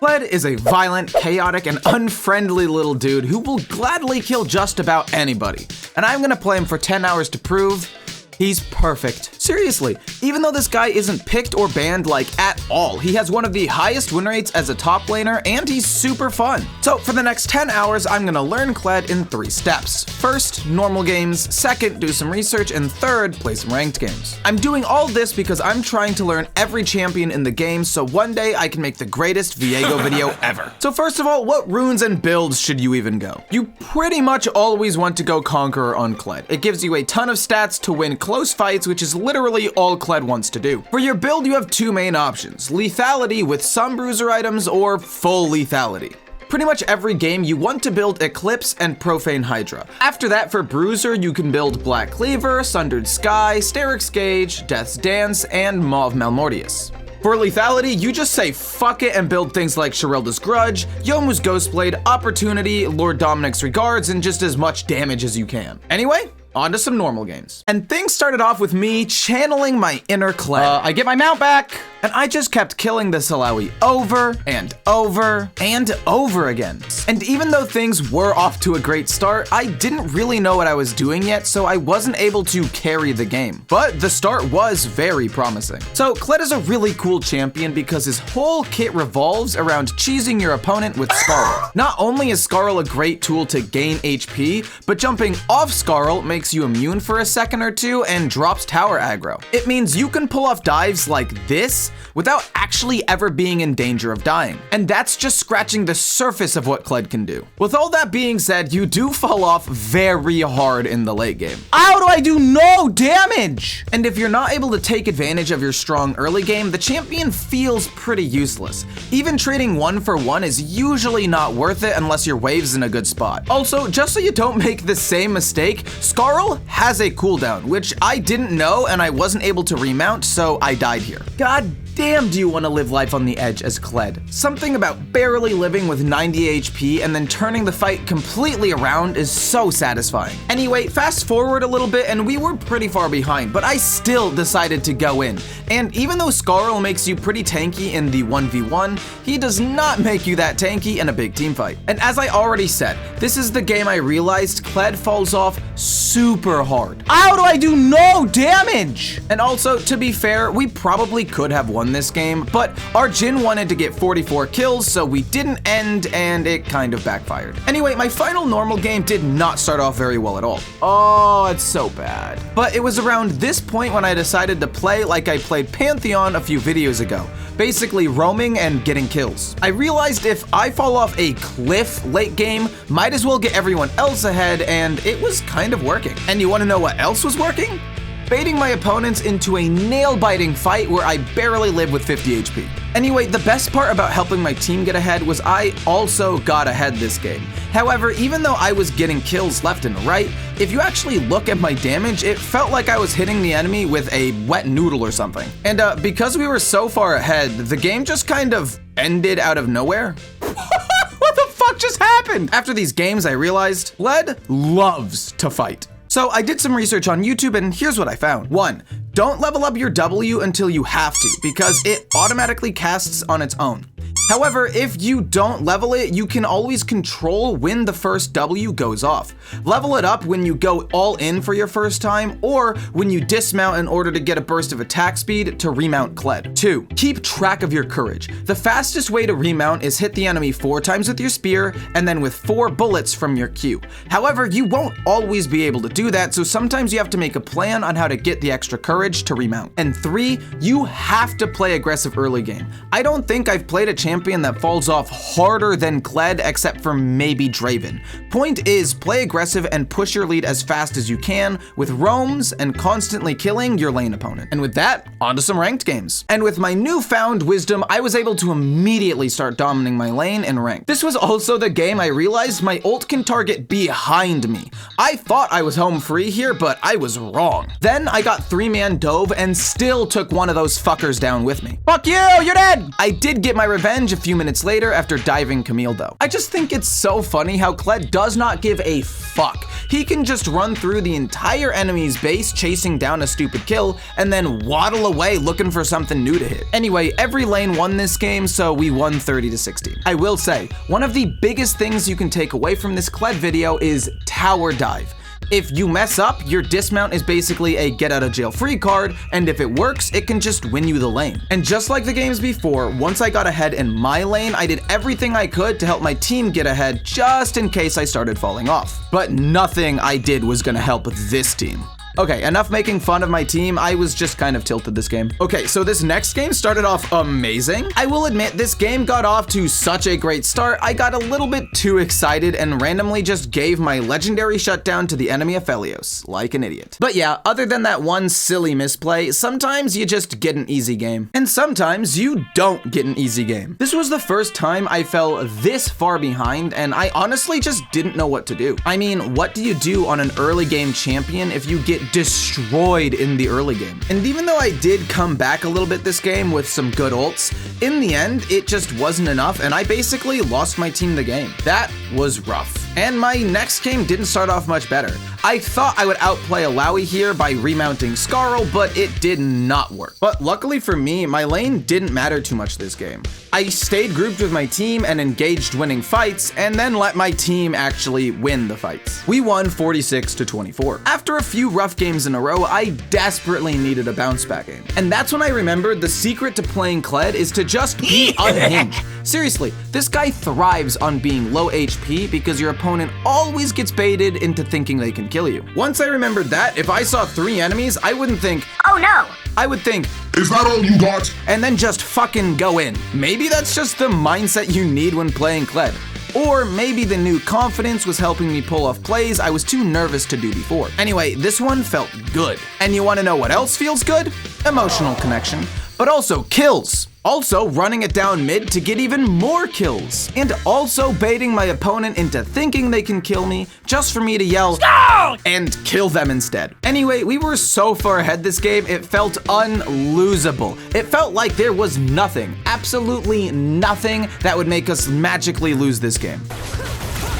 Kled is a violent, chaotic, and unfriendly little dude who will gladly kill just about anybody. And I'm gonna play him for 10 hours to prove he's perfect. Seriously, even though this guy isn't picked or banned like at all, he has one of the highest win rates as a top laner, and he's super fun. So for the next 10 hours, I'm gonna learn Kled in 3 steps. First, normal games. Second, do some research. And third, play some ranked games. I'm doing all this because I'm trying to learn every champion in the game so one day I can make the greatest Viego video ever. So first of all, what runes and builds should you even go? You pretty much always want to go Conqueror on Kled. It gives you a ton of stats to win close fights, which is literally all Kled wants to do. For your build, you have 2 main options: lethality with some bruiser items or full lethality. Pretty much every game you want to build Eclipse and Profane Hydra. After that, for bruiser, you can build Black Cleaver, Sundered Sky, Steric's Gauge, Death's Dance, and Mauve Malmortius. For lethality, you just say fuck it and build things like Sherilda's Grudge, Yomu's Ghostblade, Opportunity, Lord Dominic's Regards, and just as much damage as you can. Anyway, on to some normal games. And things started off with me channeling my inner Kled. I get my mount back, and I just kept killing the Salawi over and over and over again. And even though things were off to a great start, I didn't really know what I was doing yet, so I wasn't able to carry the game. But the start was very promising. So Kled is a really cool champion because his whole kit revolves around cheesing your opponent with Skarl. Not only is Skarl a great tool to gain HP, but jumping off Skarl makes you immune for a second or two and drops tower aggro. It means you can pull off dives like this without actually ever being in danger of dying. And that's just scratching the surface of what Kled can do. With all that being said, you do fall off very hard in the late game. How do I do no damage? And if you're not able to take advantage of your strong early game, the champion feels pretty useless. Even trading 1 for 1 is usually not worth it unless your wave's in a good spot. Also, just so you don't make the same mistake, Skarl has a cooldown, which I didn't know and I wasn't able to remount, so I died here. God damn, do you want to live life on the edge as Kled. Something about barely living with 90 HP and then turning the fight completely around is so satisfying. Anyway, fast forward a little bit and we were pretty far behind, but I still decided to go in. And even though Skarl makes you pretty tanky in the 1v1, he does not make you that tanky in a big team fight. And as I already said, this is the game I realized Kled falls off super hard. How do I do no damage? And also, to be fair, we probably could have won this game, but our Jhin wanted to get 44 kills, so we didn't end, and it kind of backfired. Anyway, my final normal game did not start off very well at all. Oh, it's so bad. But it was around this point when I decided to play like I played Pantheon a few videos ago, basically roaming and getting kills. I realized if I fall off a cliff late game, might as well get everyone else ahead, and it was kind of working. And you want to know what else was working? Baiting my opponents into a nail-biting fight where I barely live with 50 HP. Anyway, the best part about helping my team get ahead was I also got ahead this game. However, even though I was getting kills left and right, if you actually look at my damage, it felt like I was hitting the enemy with a wet noodle or something. And because we were so far ahead, the game just kind of ended out of nowhere. What the fuck just happened? After these games, I realized Kled loves to fight. So I did some research on YouTube and here's what I found. 1, don't level up your W until you have to, because it automatically casts on its own. However, if you don't level it, you can always control when the first W goes off. Level it up when you go all in for your first time, or when you dismount in order to get a burst of attack speed to remount Kled. 2, keep track of your courage. The fastest way to remount is hit the enemy 4 times with your spear, and then with 4 bullets from your Q. However, you won't always be able to do that, so sometimes you have to make a plan on how to get the extra courage to remount. And 3, you have to play aggressive early game. I don't think I've played a champion that falls off harder than Kled except for maybe Draven. Point is, play aggressive and push your lead as fast as you can with roams and constantly killing your lane opponent. And with that, on to some ranked games. And with my newfound wisdom, I was able to immediately start dominating my lane in ranked. This was also the game I realized my ult can target behind me. I thought I was home free here, but I was wrong. Then I got 3-man dove and still took one of those fuckers down with me. Fuck you, you're dead! I did get my revenge revenge a few minutes later after diving Camille though. I just think it's so funny how Kled does not give a fuck. He can just run through the entire enemy's base chasing down a stupid kill and then waddle away looking for something new to hit. Anyway, every lane won this game, so we won 30-16. I will say, one of the biggest things you can take away from this Kled video is tower dive. If you mess up, your dismount is basically a get out of jail free card, and if it works, it can just win you the lane. And just like the games before, once I got ahead in my lane, I did everything I could to help my team get ahead just in case I started falling off. But nothing I did was gonna help this team. Okay, enough making fun of my team. I was just kind of tilted this game. Okay, so this next game started off amazing. I will admit, this game got off to such a great start, I got a little bit too excited and randomly just gave my legendary shutdown to the enemy Aphelios, like an idiot. But yeah, other than that one silly misplay, sometimes you just get an easy game. And sometimes you don't get an easy game. This was the first time I fell this far behind, and I honestly just didn't know what to do. I mean, what do you do on an early game champion if you get destroyed in the early game? And even though I did come back a little bit this game with some good ults, in the end, it just wasn't enough and I basically lost my team the game. That was rough. And my next game didn't start off much better. I thought I would outplay Alawi here by remounting Scarl, but it did not work. But luckily for me, my lane didn't matter too much this game. I stayed grouped with my team and engaged winning fights, and then let my team actually win the fights. We won 46-24. After a few rough games in a row, I desperately needed a bounce back game. And that's when I remembered the secret to playing Kled is to just be unhinged. Seriously, this guy thrives on being low HP because your opponent always gets baited into thinking they can kill you. Once I remembered that, if I saw 3 enemies, I wouldn't think, oh no. I would think, is that all you got? And then just fucking go in. Maybe that's just the mindset you need when playing Kled. Or maybe the new confidence was helping me pull off plays I was too nervous to do before. Anyway, this one felt good. And you wanna know what else feels good? Emotional connection, but also kills. Also running it down mid to get even more kills. And also baiting my opponent into thinking they can kill me just for me to yell, "Stop!" and kill them instead. Anyway, we were so far ahead this game, it felt unlosable. It felt like there was nothing, absolutely nothing that would make us magically lose this game.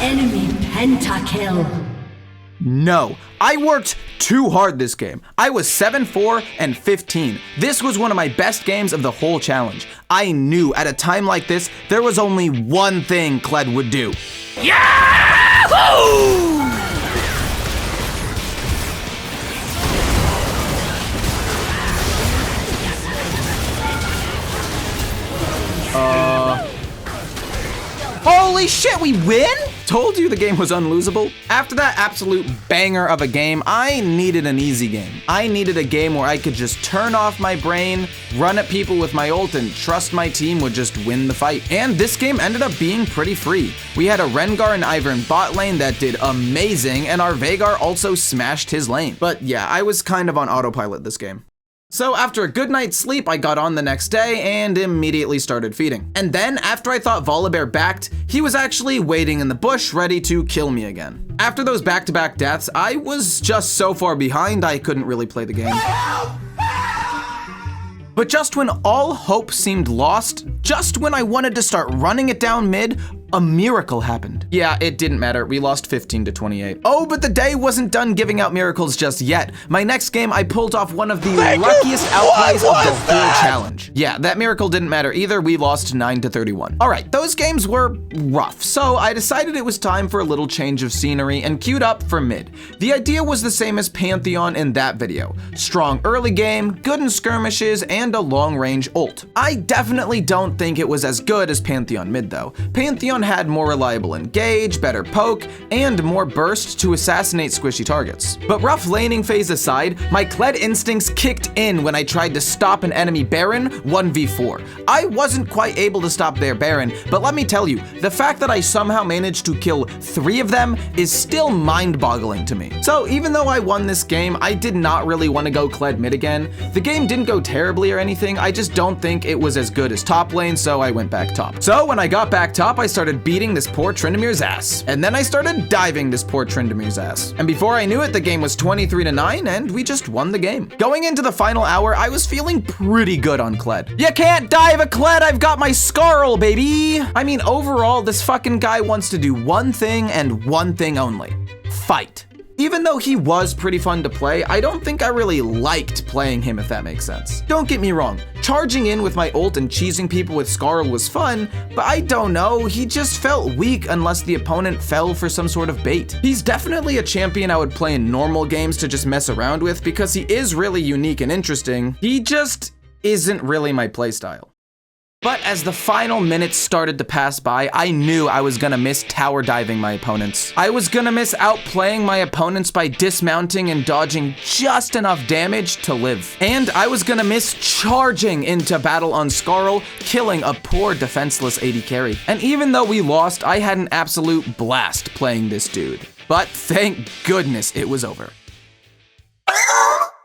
Enemy pentakill. No, I worked too hard this game. I was 7-4 and 15. This was one of my best games of the whole challenge. I knew at a time like this, there was only one thing Kled would do. Yahoo! Holy shit, we win? Told you the game was unlosable. After that absolute banger of a game, I needed an easy game. I needed a game where I could just turn off my brain, run at people with my ult, and trust my team would just win the fight. And this game ended up being pretty free. We had a Rengar and Ivern in bot lane that did amazing, and our Veigar also smashed his lane. But yeah, I was kind of on autopilot this game. So after a good night's sleep, I got on the next day and immediately started feeding. And then after I thought Volibear backed, he was actually waiting in the bush ready to kill me again. After those back-to-back deaths, I was just so far behind I couldn't really play the game. But just when all hope seemed lost, just when I wanted to start running it down mid, a miracle happened. Yeah, it didn't matter. We lost 15-28. Oh, but the day wasn't done giving out miracles just yet. My next game, I pulled off one of the luckiest outplays of the whole challenge. Yeah, that miracle didn't matter either. We lost 9-31. All right, those games were rough, so I decided it was time for a little change of scenery and queued up for mid. The idea was the same as Pantheon in that video. Strong early game, good in skirmishes, and a long-range ult. I definitely don't think it was as good as Pantheon mid though. Pantheon had more reliable engage, better poke, and more burst to assassinate squishy targets. But rough laning phase aside, my Kled instincts kicked in when I tried to stop an enemy Baron 1v4. I wasn't quite able to stop their Baron, but let me tell you, the fact that I somehow managed to kill 3 of them is still mind-boggling to me. So even though I won this game, I did not really want to go Kled mid again. The game didn't go terribly or anything, I just don't think it was as good as top lane, so I went back top. So when I got back top, I started started beating this poor Tryndamere ass. And then I started diving this poor Tryndamere ass. And before I knew it, the game was 23-9 and we just won the game. Going into the final hour, I was feeling pretty good on Kled. You can't dive a Kled, I've got my Scarl, baby! I mean, overall, this fucking guy wants to do one thing and one thing only. Fight. Even though he was pretty fun to play, I don't think I really liked playing him, if that makes sense. Don't get me wrong, charging in with my ult and cheesing people with Scarl was fun, but I don't know, he just felt weak unless the opponent fell for some sort of bait. He's definitely a champion I would play in normal games to just mess around with because he is really unique and interesting. He just isn't really my playstyle. But as the final minutes started to pass by, I knew I was gonna miss tower diving my opponents. I was gonna miss outplaying my opponents by dismounting and dodging just enough damage to live. And I was gonna miss charging into battle on Scarl, killing a poor defenseless AD carry. And even though we lost, I had an absolute blast playing this dude. But thank goodness it was over.